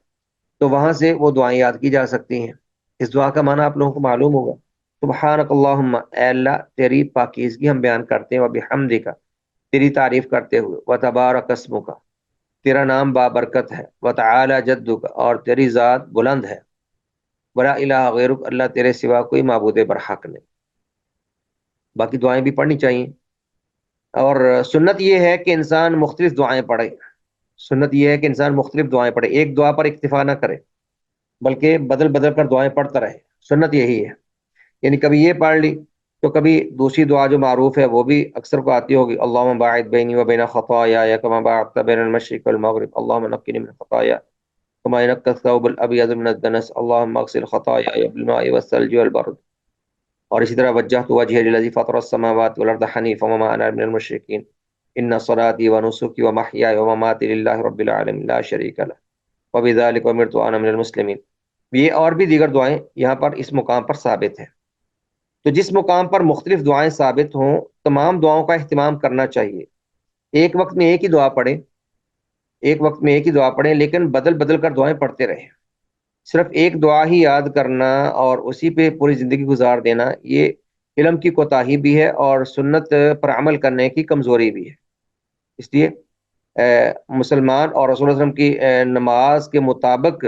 تو وہاں سے وہ دعائیں یاد کی جا سکتی ہیں۔ اس دعا کا معنی آپ لوگوں کو معلوم ہوگا، سبحانک اللہم، اے اللہ تیری پاکیزگی ہم بیان کرتے ہیں، وبحمدک تیری تعریف کرتے ہوئے، وتبارک اسمک تیرا نام بابرکت ہے، وتعالی جدک اور تیری ذات بلند ہے، ولا الہ غیرک اللہ تیرے سوا کوئی معبود برحق نہیں۔ باقی دعائیں بھی پڑھنی چاہیے، اور سنت یہ ہے کہ انسان مختلف دعائیں پڑھے۔ سنت یہ ہے کہ انسان مختلف دعائیں پڑھے، ایک دعا پر اکتفا نہ کرے بلکہ بدل بدل کر دعائیں پڑھتا رہے۔ سنت یہی ہے، یعنی کبھی یہ پڑھ لی تو کبھی دوسری دعا جو معروف ہے وہ بھی اکثر کو آتی ہوگی، اللہم باعد بینی و بین خطایا کما باعدت بین المشرق والمغرب اللہم نقنی من خطایا کما ینقی الثوب الابیض من الدنس اللہم اغسل خطایا بالماء والثلج والبرد، اور اسی طرح وجہت وجہی للذی فطر السماوات والارض حنیفا وما انا من المشرکین ان صلاتی ونسکی ومحیای ومماتی للہ رب العالمین لا شریک لہ وبذالک امرت وانا من المسلمین. یہ اور بھی دیگر دعائیں یہاں پر اس مقام پر ثابت ہیں. تو جس مقام پر مختلف دعائیں ثابت ہوں تمام دعاؤں کا اہتمام کرنا چاہیے. ایک وقت میں ایک ہی دعا پڑھیں، لیکن بدل بدل کر دعائیں پڑھتے رہیں. صرف ایک دعا ہی یاد کرنا اور اسی پہ پوری زندگی گزار دینا یہ علم کی کوتاہی بھی ہے اور سنت پر عمل کرنے کی کمزوری بھی ہے. اس لیے مسلمان اور رسول اللہ علیہ وسلم کی نماز کے مطابق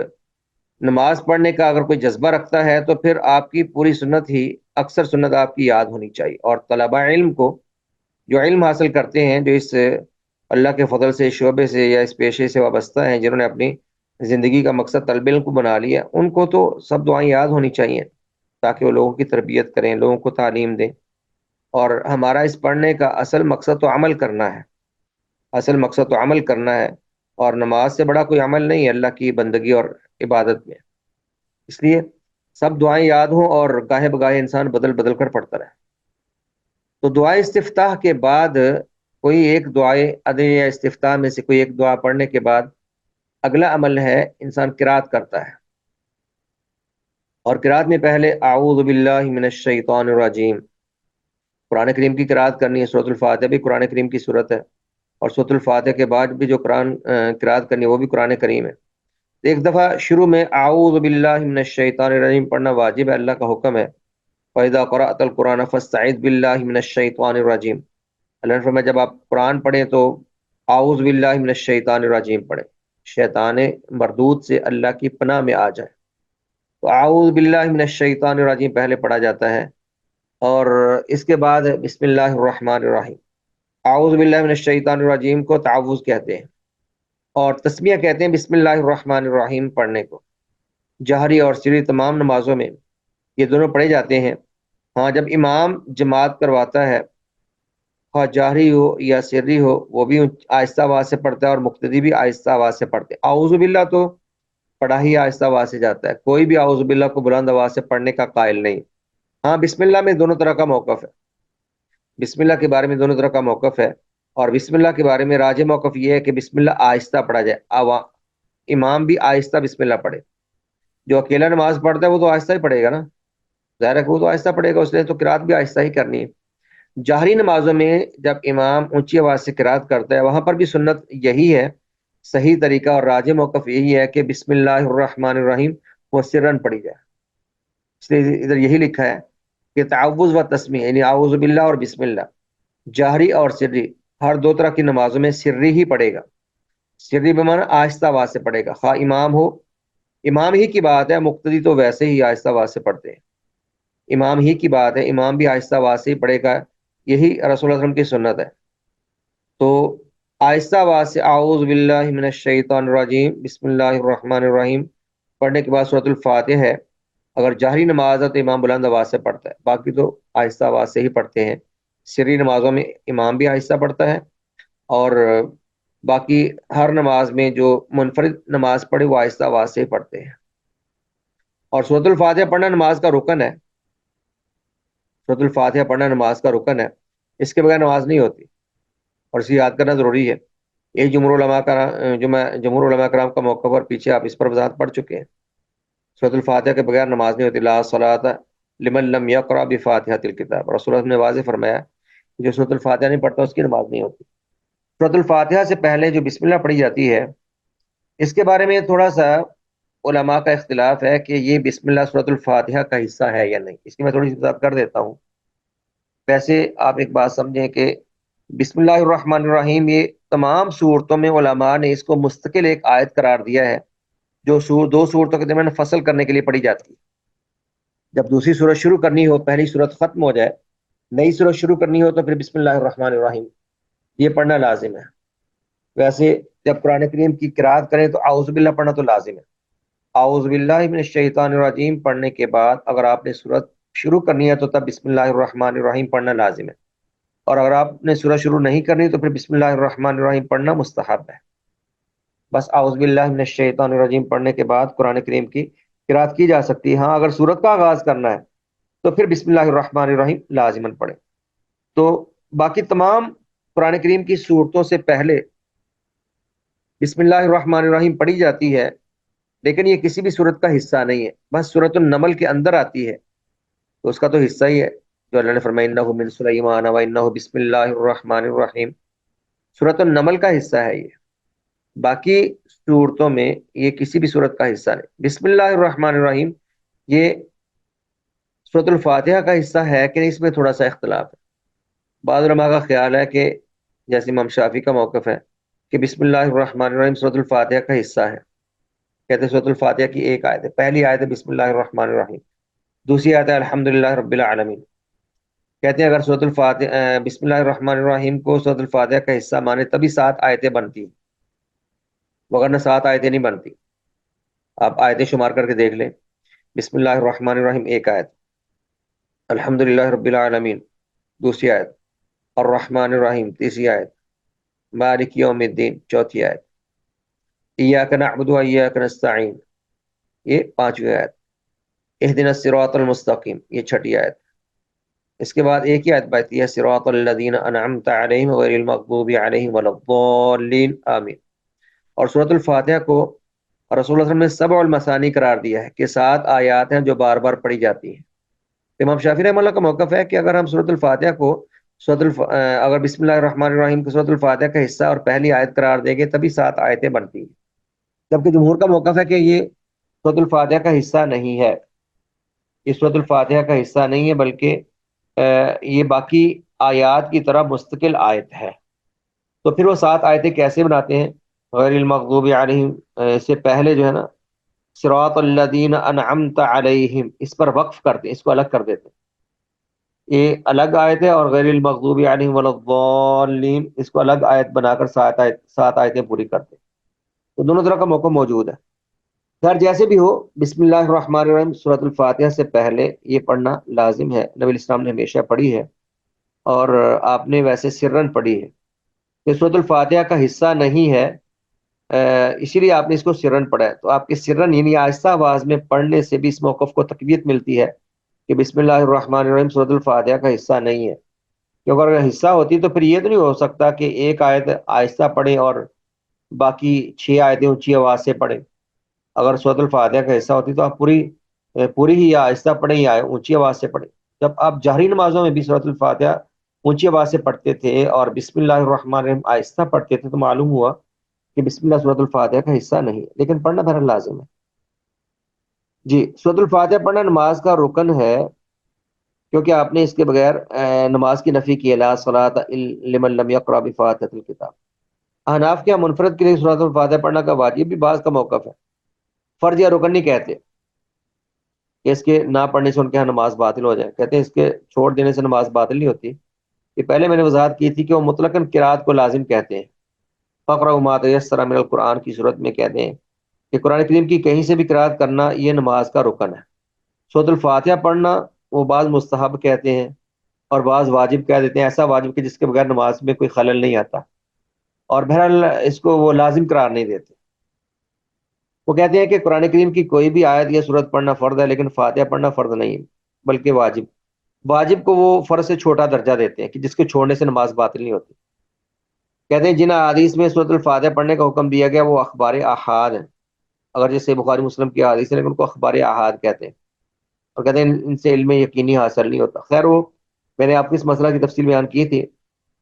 نماز پڑھنے کا اگر کوئی جذبہ رکھتا ہے تو پھر آپ کی پوری سنت ہی اکثر سنت آپ کی یاد ہونی چاہیے. اور طلباء علم کو جو علم حاصل کرتے ہیں، جو اس اللہ کے فضل سے شعبے سے یا اس پیشے سے وابستہ ہیں، جنہوں نے اپنی زندگی کا مقصد طلب علم کو بنا لیا، ان کو تو سب دعائیں یاد ہونی چاہیے تاکہ وہ لوگوں کی تربیت کریں، لوگوں کو تعلیم دیں. اور ہمارا اس پڑھنے کا اصل مقصد تو عمل کرنا ہے، اور نماز سے بڑا کوئی عمل نہیں ہے اللہ کی بندگی اور عبادت میں. اس لیے سب دعائیں یاد ہوں اور گاہے بگاہے انسان بدل بدل کر پڑھتا رہے. تو دعائے استفتاح کے بعد کوئی ایک دعائے ادعیہ یا استفتاح میں سے کوئی ایک دعا پڑھنے کے بعد اگلا عمل ہے انسان قرات کرتا ہے. اور قرات میں پہلے اعوذ باللہ من الشیطان الرجیم قرآن کریم کی قرات کرنی ہے. سورۃ الفاتحہ بھی قرآن کریم کی سورت ہے، اور سورۃ الفاتحہ کے بعد بھی جو قرآن قرات کرنی ہے وہ بھی قرآن کریم ہے. ایک دفعہ شروع میں اعوذ باللہ من الشیطان الرجیم پڑھنا واجب ہے، اللہ کا حکم ہے. فَإِذَا قَرَأْتَ الْقُرْآنَ فَاسْتَعِذْ بِاللَّهِ مِنَ الشَّيْطَانِ الرَّجِيمِ. اللہ نے فرمایا جب آپ قرآن پڑھیں تو اعوذ باللہ من الشیطان الرجیم پڑھیں، شیطان مردود سے اللہ کی پناہ میں آ جائے. تو اعوذ باللہ من الشیطان الرجیم پہلے پڑھا جاتا ہے، اور اس کے بعد بسم اللہ الرحمن الرحیم. اعوذ باللہ من الشیطان الرجیم کو تعوذ کہتے ہیں، اور تسمیہ کہتے ہیں بسم اللہ الرحمن الرحیم پڑھنے کو. جہری اور سری تمام نمازوں میں یہ دونوں پڑھے جاتے ہیں. ہاں جب امام جماعت کرواتا ہے، خواہ جہری ہو یا سری ہو، وہ بھی آہستہ آواز سے پڑھتا ہے اور مقتدی بھی آہستہ آواز سے پڑھتے ہیں. اعوذ باللہ تو پڑھا ہی آہستہ آواز سے جاتا ہے، کوئی بھی اعوذ باللہ کو بلند آواز سے پڑھنے کا قائل نہیں. ہاں بسم اللہ میں دونوں طرح کا موقف ہے، بسم اللہ کے بارے میں دونوں طرح کا موقف ہے. اور بسم اللہ کے بارے میں راجح موقف یہ ہے کہ بسم اللہ آہستہ پڑھا جائے، امام بھی آہستہ بسم اللہ پڑھے. جو اکیلا نماز پڑھتا ہے وہ تو آہستہ ہی پڑھے گا نا، ظاہر ہے کہ وہ تو آہستہ پڑھے گا، اس نے تو قرات بھی آہستہ ہی کرنی ہے. جہری نمازوں میں جب امام اونچی آواز سے قرات کرتا ہے وہاں پر بھی سنت یہی ہے، صحیح طریقہ اور راجح موقف یہی ہے کہ بسم اللہ الرحمن الرحیم وہ سرن پڑھی جائے. اس لیے ادھر یہی لکھا ہے کہ تعوذ و تسمیہ یعنی اعوذ باللہ اور بسم اللہ جہری اور سری ہر دو طرح کی نمازوں میں سری ہی پڑھے گا. سری بمعنی آہستہ آواز سے پڑھے گا، خواہ امام ہو. امام ہی کی بات ہے، مقتدی تو ویسے ہی آہستہ آواز سے پڑھتے ہیں. امام ہی کی بات ہے، امام بھی آہستہ آواز سے ہی پڑھے گا، یہی رسول اللہ صلی اللہ علیہ وسلم کی سنت ہے. تو آہستہ آواز سے اعوذ باللہ من الشیطان الرجیم بسم اللہ الرحمن الرحیم پڑھنے کے بعد سورۃ الفاتحہ ہے. اگر جہری نماز ہے تو امام بلند آواز سے پڑھتا ہے، باقی تو آہستہ آواز سے ہی پڑھتے ہیں. سری نمازوں میں امام بھی آہستہ پڑھتا ہے، اور باقی ہر نماز میں جو منفرد نماز پڑھے وہ آہستہ آواز سے ہی پڑھتے ہیں. اور سورۃ الفاتحہ پڑھنا نماز کا رکن ہے، سورۃ الفاتحہ پڑھنا نماز کا رکن ہے، اس کے بغیر نماز نہیں ہوتی، اور اسے یاد کرنا ضروری ہے. یہ جمہور علماء کرام کا موقف اور پیچھے آپ اس پر وضاحت پڑھ چکے ہیں. سورۃ الفاتحہ کے بغیر نماز نہیں ہوتی. لا صلاۃ لمن لم یقرأ بفاتحۃ الکتاب، رسول اللہ نے واضح فرمایا جو سورۃ الفاتحہ نہیں پڑھتا اس کی نماز نہیں ہوتی. سورۃ الفاتحہ سے پہلے جو بسم اللہ پڑھی جاتی ہے اس کے بارے میں تھوڑا سا علماء کا اختلاف ہے کہ یہ بسم اللہ سورۃ الفاتحہ کا حصہ ہے یا نہیں. اس کی میں تھوڑی سی وضاحت کر دیتا ہوں. ویسے آپ ایک بات سمجھیں کہ بسم اللہ الرحمن الرحیم یہ تمام صورتوں میں علماء نے اس کو مستقل ایک آیت قرار دیا ہے جو دو صورتوں کے درمیان فصل کرنے کے لیے پڑھی جاتی ہے. جب دوسری صورت شروع کرنی ہو، پہلی صورت ختم ہو جائے، نئی صورت شروع کرنی ہو تو پھر بسم اللہ الرحمن الرحیم یہ پڑھنا لازم ہے. ویسے جب قرآن کریم کی قرات کریں تو اعوذ باللہ پڑھنا تو لازم ہے. اعوذ باللہ من الشیطان الرجیم پڑھنے کے بعد اگر آپ نے صورت شروع کرنی ہے تو تب بسم اللہ الرحمن الرحیم پڑھنا لازم ہے، اور اگر آپ نے سورہ شروع نہیں کرنی تو پھر بسم اللہ الرحمن الرحیم پڑھنا مستحب ہے. بس اعوذ باللہ من الشیطان الرجیم پڑھنے کے بعد قرآن کریم کی قرات کی جا سکتی ہے. ہاں اگر سورت کا آغاز کرنا ہے تو پھر بسم اللہ الرحمن الرحیم لازماً پڑھیں. تو باقی تمام قرآن کریم کی صورتوں سے پہلے بسم اللہ الرحمن الرحیم پڑھی جاتی ہے، لیکن یہ کسی بھی صورت کا حصہ نہیں ہے، بس سورۃ النمل کے اندر آتی ہے تو اس کا تو حصہ ہی ہے، جو اللہ نے فرمایا انہ من سلیمان و انہ بسم اللہ الرحمن الرحیم، سورۃ النمل کا حصہ ہے یہ، باقی صورتوں میں یہ کسی بھی صورت کا حصہ نہیں۔ بسم اللہ الرحمن الرحیم یہ سورۃ الفاتحہ کا حصہ ہے کہ نہیں، اس میں تھوڑا سا اختلاف ہے۔ بعض علماء کا خیال ہے کہ جیسے امام شافعی کا موقف ہے کہ بسم اللہ الرحمن الرحیم سورۃ الفاتحہ کا حصہ ہے، کہتے ہیں سورۃ الفاتحہ کی ایک آیت ہے، پہلی آیت ہے بسم اللہ الرحمن الرحیم، دوسری آیت ہے الحمدللہ رب العالمین۔ کہتے ہیں اگر سورۃ الفاتحہ بسم اللہ الرحمن الرحیم کو سورۃ الفاتحہ کا حصہ مانے تبھی 7 آیتیں بنتی ہیں، وگرنہ 7 آیتیں نہیں بنتی۔ آپ آیتیں شمار کر کے دیکھ لیں، بسم اللہ الرحمن الرحیم ایک آیت، الحمدللہ رب العالمین دوسری آیت، الرحمن الرحیم تیسری آیت، مالک یوم الدین چوتھی آیت، ایاک نعبد و ایاک نستعین یہ پانچویں آیت، اہدنا الصراط المستقیم یہ چھٹی آیت۔ اس کے بعد ایک ہی آیت بچتی ہے صراط الذین انعمت علیہم غیر المغضوب علیہم ولا الضالین آمین۔ اور سورۃ الفاتحہ کو رسول اللہ صلی اللہ علیہ وسلم نے سبع المثانی قرار دیا ہے کہ 7 آیات ہیں جو بار بار پڑھی جاتی ہیں۔ امام شافعی رحمہ اللہ کا موقف ہے کہ اگر ہم سورۃ الفاتحہ کو اگر بسم اللہ الرحمن الرحیم کو سورۃ الفاتحہ کا حصہ اور پہلی آیت قرار دیں گے تبھی 7 آیتیں بنتی ہیں، جبکہ جمہور کا موقف ہے کہ یہ سورۃ الفاتحہ کا حصہ نہیں ہے، یہ سورۃ الفاتحہ کا حصہ نہیں ہے، بلکہ یہ باقی آیات کی طرح مستقل آیت ہے۔ تو پھر وہ 7 آیتیں کیسے بناتے ہیں؟ غیر المغضوب علیہم سے پہلے جو ہے نا صراط الذین انعمت علیہم اس پر وقف کرتے ہیں، اس کو الگ کر دیتے ہیں، یہ الگ آیت ہے، اور غیر المغضوب علیہم ولا الضالین اس کو الگ آیت بنا کر 7 آیتیں پوری کرتے ہیں۔ تو دونوں طرح کا موقع موجود ہے۔ خیر جیسے بھی ہو، بسم اللہ الرحمن الرحیم سورۃ الفاتحہ سے پہلے یہ پڑھنا لازم ہے، نبی الاسلام نے ہمیشہ پڑھی ہے، اور آپ نے ویسے سرن پڑھی ہے، یہ سورۃ الفاتحہ کا حصہ نہیں ہے، اسی لیے آپ نے اس کو سرن پڑھا ہے۔ تو آپ کے سرن یعنی آہستہ آواز میں پڑھنے سے بھی اس موقف کو تقویت ملتی ہے کہ بسم اللہ الرحمن الرحیم سورۃ الفاتحہ کا حصہ نہیں ہے، کیونکہ اگر حصہ ہوتی تو پھر یہ تو نہیں ہو سکتا کہ ایک آیت آہستہ پڑھیں اور باقی 6 آیتیں اونچی آواز سے پڑھیں۔ اگر سورۃ الفاتحہ کا حصہ ہوتی تو آپ پوری ہی یا آہستہ پڑھیں یا اونچی آواز سے پڑھیں۔ جب آپ جہری نمازوں میں بھی سورۃ الفاتحہ اونچی آواز سے پڑھتے تھے اور بسم اللہ الرحمن الرحیم آہستہ پڑھتے تھے تو معلوم ہوا کہ بسم اللہ سورۃ الفاتحہ کا حصہ نہیں ہے، لیکن پڑھنا بہرحال لازم ہے۔ جی، سورۃ الفاتحہ پڑھنا نماز کا رکن ہے، کیونکہ آپ نے اس کے بغیر نماز کی نفی کی، لا صلاۃ لمن لم یقرأ بفاتحۃ الکتاب۔ احناف کے منفرد کے لیے سورۃ الفاتحہ پڑھنا کا واجب بھی بعض کا موقف ہے، فرض یا رکن نہیں کہتے کہ اس کے نہ پڑھنے سے ان کے یہاں نماز باطل ہو جائے، کہتے ہیں اس کے چھوڑ دینے سے نماز باطل نہیں ہوتی۔ یہ پہلے میں نے وضاحت کی تھی کہ وہ مطلقاً قرات کو لازم کہتے ہیں، فقرأوا ما تیسر من القرآن کی صورت میں کہتے ہیں کہ قرآن کریم کی کہیں سے بھی قرات کرنا یہ نماز کا رکن ہے۔ سورۃ الفاتحہ پڑھنا وہ بعض مستحب کہتے ہیں اور بعض واجب کہہ دیتے ہیں، ایسا واجب کہ جس کے بغیر نماز میں کوئی خلل نہیں آتا، اور بہرحال اس کو وہ لازم قرار نہیں دیتے۔ وہ کہتے ہیں کہ قرآن کریم کی کوئی بھی آیت یا سورت پڑھنا فرض ہے، لیکن فاتحہ پڑھنا فرض نہیں ہے بلکہ واجب کو وہ فرض سے چھوٹا درجہ دیتے ہیں کہ جس کو چھوڑنے سے نماز باطل نہیں ہوتی۔ کہتے ہیں جن احادیث میں سورۃ الفاتحہ پڑھنے کا حکم دیا گیا وہ اخبار احاد ہیں، اگر جیسے بخاری مسلم کی حدیث ہے لیکن ان کو اخبار احاد کہتے ہیں، اور کہتے ہیں ان سے علم یقینی حاصل نہیں ہوتا۔ خیر وہ میں نے آپ کو اس مسئلہ کی تفصیل بیان کی تھی،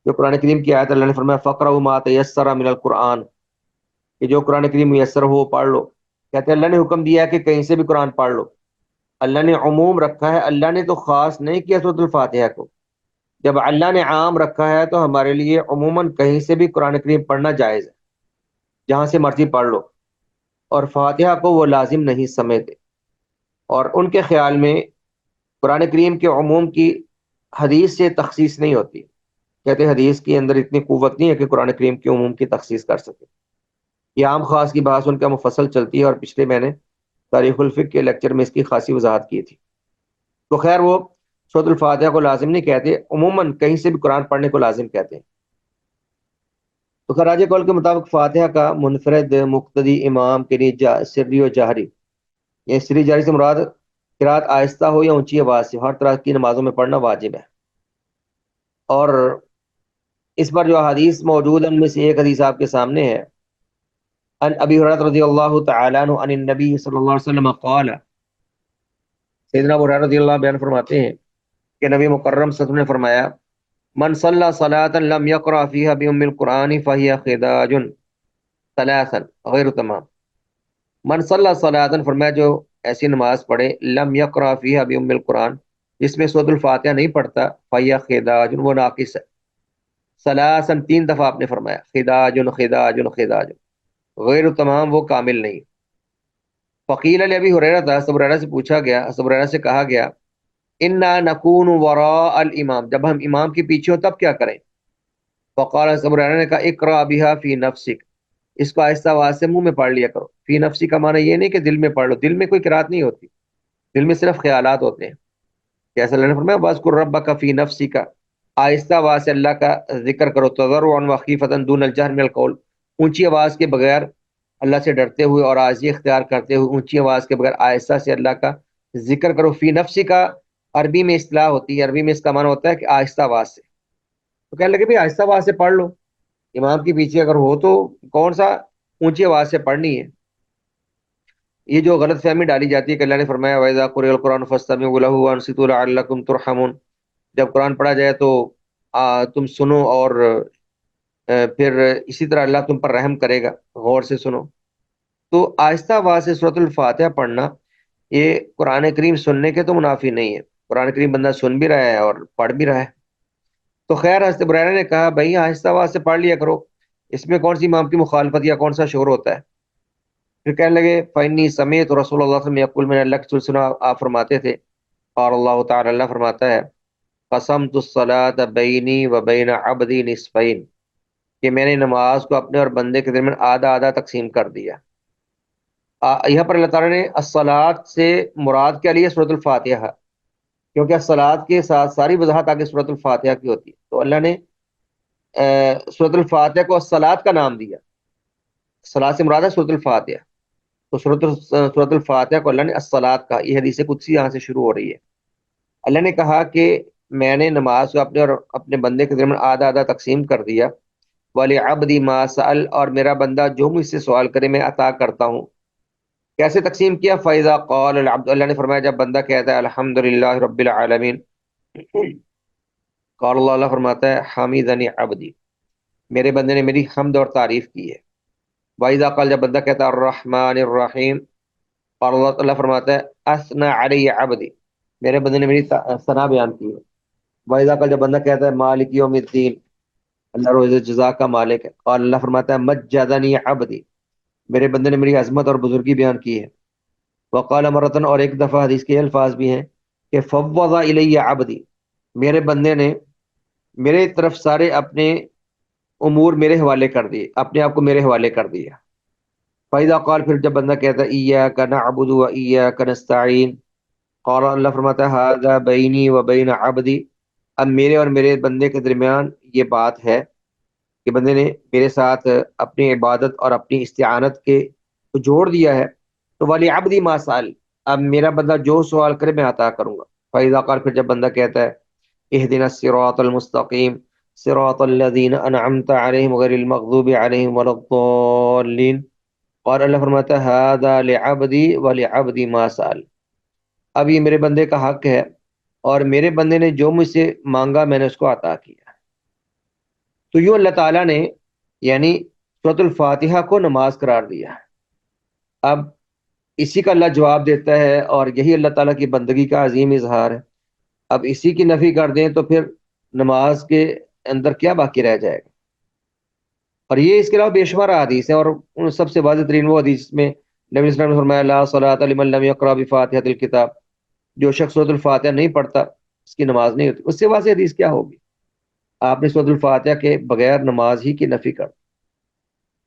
جو قرآن کریم کی آیت اللہ نے فرمایا فقرؤوا ما تیسر من القرآن، کہ جو قرآن کریم میسر ہو وہ پڑھ لو۔ کہتے ہیں اللہ نے حکم دیا ہے کہ کہیں سے بھی قرآن پڑھ لو، اللہ نے عموم رکھا ہے، اللہ نے تو خاص نہیں کیا سورۃ الفاتحہ کو۔ جب اللہ نے عام رکھا ہے تو ہمارے لیے عموماً کہیں سے بھی قرآن کریم پڑھنا جائز ہے، جہاں سے مرضی پڑھ لو، اور فاتحہ کو وہ لازم نہیں سمجھتے، اور ان کے خیال میں قرآن کریم کے عموم کی حدیث سے تخصیص نہیں ہوتی، کہتے ہیں حدیث کے اندر اتنی قوت نہیں ہے کہ قرآن کریم کے عموم کی تخصیص کر سکے۔ یہ عام خاص کی بحث ان کا مفصل چلتی ہے، اور پچھلے میں نے تاریخ الفقہ کے لیکچر میں اس کی خاصی وضاحت کی تھی۔ تو خیر وہ سورۃ الفاتحہ کو لازم نہیں کہتے، عموماً کہیں سے بھی قرآن پڑھنے کو لازم کہتے ہیں۔ تو خراج قول کے مطابق فاتحہ کا منفرد مقتدی امام کے لیے سری و جہری، یہ سری جہری سے مراد قرات آہستہ ہو یا اونچی آواز سے ہر طرح کی نمازوں میں پڑھنا واجب ہے، اور اس پر جو حدیث موجود ہے ان میں سے ایک حدیث آپ کے سامنے ہے ان ابی ہریرہ رضی اللہ تعالی عنہ عن النبی صلی اللہ علیہ وسلم قال، سیدنا ابو ہریرہ رضی اللہ عنہ بیان فرماتے ہیں کہ نبی مکرم صلی اللہ علیہ وسلم نے فرمایا، من صلی صلاة لم يقرأ فيها بأم القرآن فهي خداج ثلاثا غیر تمام۔ من صلی صلاة، فرمایا جو ایسی نماز پڑھے لم يقرأ فيها بأم القرآن، جس میں سورۃ الفاتحہ نہیں پڑھتا، فهي خداج، وہ ناقص ہے۔ ثلاثا، تین دفعہ آپ نے فرمایا، خداج خداج خداج، غیر تمام، وہ کامل نہیں۔ فقیل لابی ہریرہ تھا، ابو ہریرہ سے پوچھا گیا، ابو ہریرہ سے کہا گیا، انا نکون وراء الامام، جب ہم امام کے پیچھے ہو تب کیا کریں؟ فقال، ابو ہریرہ نے کہا، اقرا بها فی نفسک، اس کو آہستہ آواز سے منہ میں پڑھ لیا کرو۔ فی نفسی کا معنی یہ نہیں کہ دل میں پڑھ لو، دل میں کوئی قرات نہیں ہوتی، دل میں صرف خیالات ہوتے ہیں۔ جیسے اللہ نے فرمایا، واذکر ربک فی نفسک، آہستہ آواز سے اللہ کا ذکر کرو، تضرعا وخیفۃ دون الجہر من القول، اونچی آواز کے بغیر اللہ سے ڈرتے ہوئے اور عاجزی اختیار کرتے ہوئے اونچی آواز کے بغیر آہستہ سے اللہ کا ذکر کرو۔ فی نفسی کا عربی میں اصطلاح ہوتی ہے، عربی میں اس کا معنی ہوتا ہے کہ آہستہ آواز سے۔ تو کہنے لگے بھائی آہستہ آواز سے پڑھ لو، امام کے پیچھے اگر ہو تو کون سا اونچی آواز سے پڑھنی ہے۔ یہ جو غلط فہمی ڈالی جاتی ہے کہ اللہ نے فرمایا وَإِذَا قُرِئَ الْقُرْآنُ فَاسْتَمِعُوا لَهُ وَأَنصِتُوا لَعَلَّكُمْ تُرْحَمُونَ، جب قرآن پڑھا جائے تو تم سنو اور پھر اسی طرح اللہ تم پر رحم کرے گا، غور سے سنو۔ تو آہستہ آواز سے سورۃ الفاتحہ پڑھنا یہ قرآن کریم سننے کے تو منافی نہیں ہے، قرآن کریم بندہ سن بھی رہا ہے اور پڑھ بھی رہا ہے۔ تو خیر، حضرت ابو ہریرہ نے کہا بھائی آہستہ آواز سے پڑھ لیا کرو، اس میں کون سی امام کی مخالفت یا کون سا شور ہوتا ہے؟ پھر کہنے لگے فَإِنِّي سَمِعْتُ رسول اللہ صلی اللہ علیہ وسلم يقول، میں نے اللہ کے سلسلہ آپ فرماتے تھے، اور اللہ تعالی اللہ فرماتا ہے، قسمت الصلاۃ بینی و بین عبدی نصفین، کہ میں نے نماز کو اپنے اور بندے کے درمیان آدھا آدھا تقسیم کر دیا۔ یہاں پر اللہ تعالیٰ نے الصلاۃ سے مراد کیا لیا؟ سورۃ الفاتحہ، کیونکہ الصلاۃ کے ساتھ ساری وضاحت آگے سورۃ الفاتحہ کی ہوتی ہے، تو اللہ نے سورۃ الفاتحہ کو الصلاۃ کا نام دیا، صلاۃ سے مراد ہے سورۃ الفاتحہ، تو سورۃ الفاتحہ کو اللہ نے الصلاۃ کہا۔ یہ حدیث قدسی یہاں سے شروع ہو رہی ہے۔ اللہ نے کہا کہ میں نے نماز کو اپنے اور اپنے بندے کے درمیان آدھا آدھا تقسیم کر دیا، وَلِعَبْدِ مَا سَأَلَ، اور میرا بندہ جو مجھ سے سوال کرے میں عطا کرتا ہوں۔ کیسے تقسیم کیا؟ فَإِذَا قَالَ الْعَبْدُ، اللہ نے فرمایا جب بندہ کہتا ہے الحمد للہ رب العالمین، قال اللہ، اللہ فرماتا ہے حمیدنی عبدی، میرے بندے نے میری حمد اور تعریف کی ہے۔ وَإِذَا قال، جب بندہ کہتا ہے الرحمن الرحیم، اور اللہ فرماتا ہے اثنى علی عبدی، میرے بندے نے میری ثنا بیان کی ہے۔ وَإِذَا قال، جب بندہ کہتا ہے مالک یوم الدین، اللہ روز جزا کا مالک ہے، اور اللہ فرماتا ہے مجدنی عبدی، میرے بندے نے میری عظمت اور بزرگی بیان کی ہے۔ وقال مرتن، اور ایک دفعہ حدیث کے الفاظ بھی ہیں کہ فوض الی عبدی، میرے بندے نے میرے طرف سارے اپنے امور میرے حوالے کر دیے، اپنے آپ کو میرے حوالے کر دیا۔ فَإِذَا قال، پھر جب بندہ کہتا ہے ایاک نعبد و ایاک نستعین، قال اللہ فرماتا ہے ھذا بینی و بین عبدی، اب میرے اور میرے بندے کے درمیان یہ بات ہے کہ بندے نے میرے ساتھ اپنی عبادت اور اپنی استعانت کے جوڑ دیا ہے۔ تو ولی عبدی ما سأل، اب میرا بندہ جو سوال کرے میں عطا کروں گا۔ فَإِذَا قال، پھر جب بندہ کہتا ہے اهدنا الصراط المستقیم صراط الذین انعمت علیہم غیر المغضوب علیہم ولا الضالین، اور اللہ فرماتا ہے ھذا لعبدی ولعبدی ما سأل، اب یہ میرے بندے کا حق ہے اور میرے بندے نے جو مجھ سے مانگا میں نے اس کو عطا کیا۔ تو یوں اللہ تعالیٰ نے یعنی سورۃ الفاتحہ کو نماز قرار دیا۔ اب اسی کا اللہ جواب دیتا ہے اور یہی اللہ تعالیٰ کی بندگی کا عظیم اظہار ہے۔ اب اسی کی نفی کر دیں تو پھر نماز کے اندر کیا باقی رہ جائے گا؟ اور یہ اس کے علاوہ بے شمار حدیث ہیں، اور ان سب سے واضح ترین وہ حدیث میں نبی صلی اللہ علیہ وسلم نے فرمایا لا صلاۃ لمن لم یقرأ بفاتحۃ الکتاب، جو شخص سورۃ الفاتحہ نہیں پڑھتا اس کی نماز نہیں ہوتی۔ اس سے واضح حدیث کیا ہوگی؟ آپ نے سورۃ الفاتحہ کے بغیر نماز ہی کی نفی کر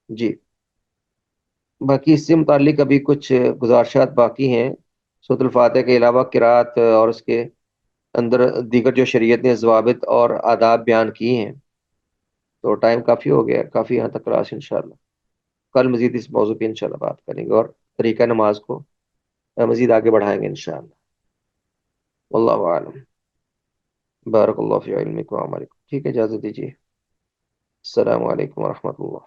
جی۔ باقی اس سے متعلق ابھی کچھ گزارشات باقی ہیں، سورۃ الفاتحہ کے علاوہ قرات اور اس کے اندر دیگر جو شریعت نے ضوابط اور آداب بیان کیے ہیں۔ تو ٹائم کافی ہو گیا، کافی یہاں تک کلاس انشاءاللہ، کل مزید اس موضوع پہ انشاءاللہ بات کریں گے اور طریقہ نماز کو مزید آگے بڑھائیں گے انشاءاللہ۔ واللہ اعلم، بارک اللہ فی علمکم و عملکم۔ ٹھیک ہے، اجازت دیجیے، السلام علیکم ورحمۃ اللہ۔